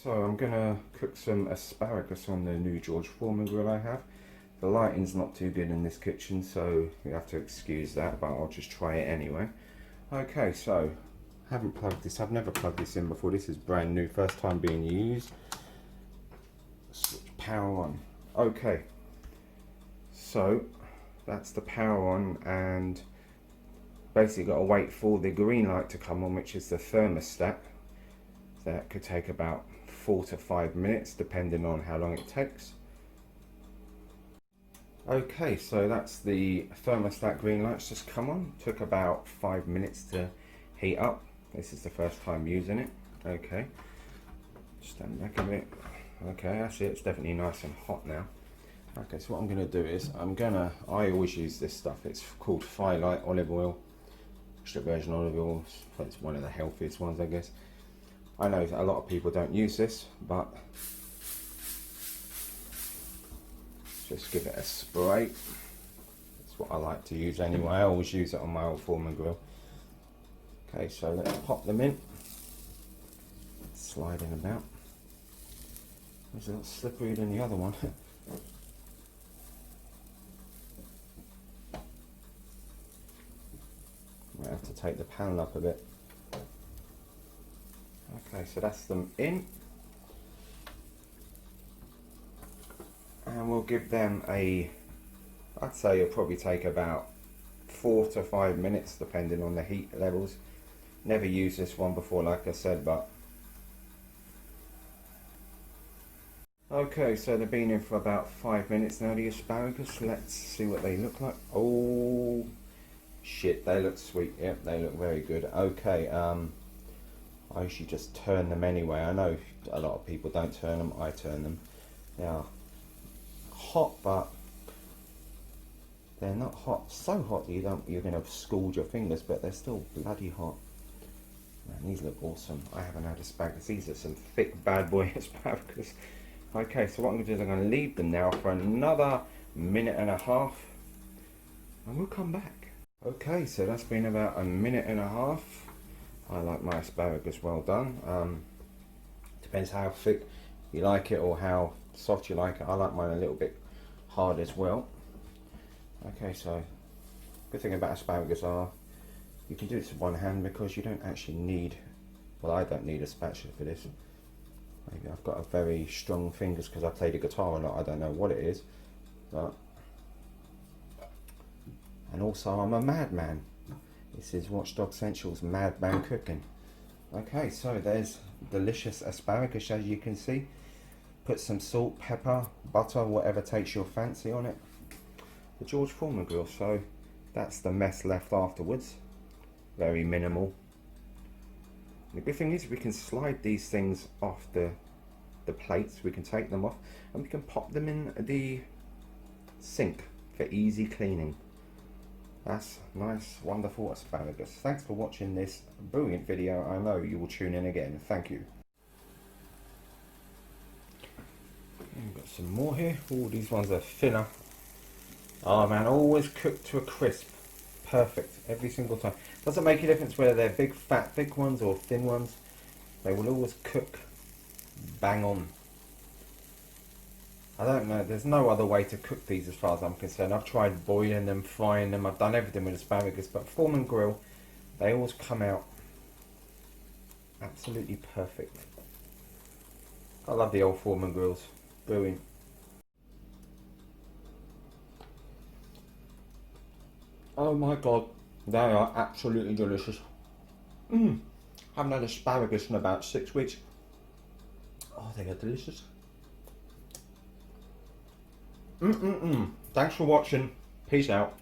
So I'm gonna cook some asparagus on the new George Foreman grill I have. The lighting's not too good in this kitchen, so you have to excuse that, but I'll just try it anyway. Okay, so haven't plugged this. I've never plugged this in before. This is brand new, first time being used. Switch power on. Okay, so that's the power on, and basically got to wait for the green light to come on, which is the thermostat. That could take about 4 to 5 minutes depending on how long it takes. Okay, so that's the thermostat green light's just come on. Took about 5 minutes to heat up. This is the first time using it. Okay, stand back a bit. Okay, actually it's definitely nice and hot now. Okay, so what I'm going to do is I always use this stuff. It's called Firelight olive oil, extra virgin olive oil. It's one of the healthiest ones, I guess. I know a lot of people don't use this, but just give it a spray. That's what I like to use anyway. I always use it on my old Foreman grill. Okay, so let's pop them in. Sliding about. It's a lot slipperier than the other one. Might have to take the panel up a bit. Okay, so that's them in. And we'll give them I'd say it'll probably take about 4 to 5 minutes depending on the heat levels. Never used this one before, like I said, but okay, so they've been in for about 5 minutes now, the asparagus. Let's see what they look like. Oh shit, they look sweet. Yep, they look very good. Okay, I usually just turn them anyway. I know a lot of people don't turn them. I turn them. They are hot, but they're not hot so hot that you're going to scald your fingers, but they're still bloody hot. Man, these look awesome. I haven't had asparagus. These are some thick bad boy asparagus. Okay, so what I'm going to do is I'm going to leave them now for another minute and a half, and we'll come back. Okay, so that's been about a minute and a half. I like my asparagus well done. Depends how thick you like it or how soft you like it. I like mine a little bit hard as well. Okay, so good thing about asparagus are you can do this with one hand because you don't actually need, well, I don't need a spatula for this. Maybe I've got a very strong fingers because I play the guitar a lot. I don't know what it is, but, and also I'm a madman. This is Watchdog Central's Madman Cooking. Okay, so there's delicious asparagus, as you can see. Put some salt, pepper, butter, whatever takes your fancy on it. The George Foreman grill, so that's the mess left afterwards. Very minimal. The good thing is we can slide these things off the plates. We can take them off and we can pop them in the sink for easy cleaning. That's nice, wonderful asparagus. Thanks for watching this brilliant video. I know you will tune in again. Thank you. We've got some more here. Oh, these ones are thinner. Oh man, always cooked to a crisp. Perfect, every single time. Doesn't make a difference whether they're big, fat, thick ones or thin ones. They will always cook bang on. I don't know, there's no other way to cook these as far as I'm concerned. I've tried boiling them, frying them, I've done everything with asparagus, but Foreman grill, they always come out absolutely perfect. I love the old Foreman grills, brilliant. Oh my god, they are absolutely delicious. Haven't had asparagus in about 6 weeks. Oh, they are delicious. Thanks for watching. Peace out.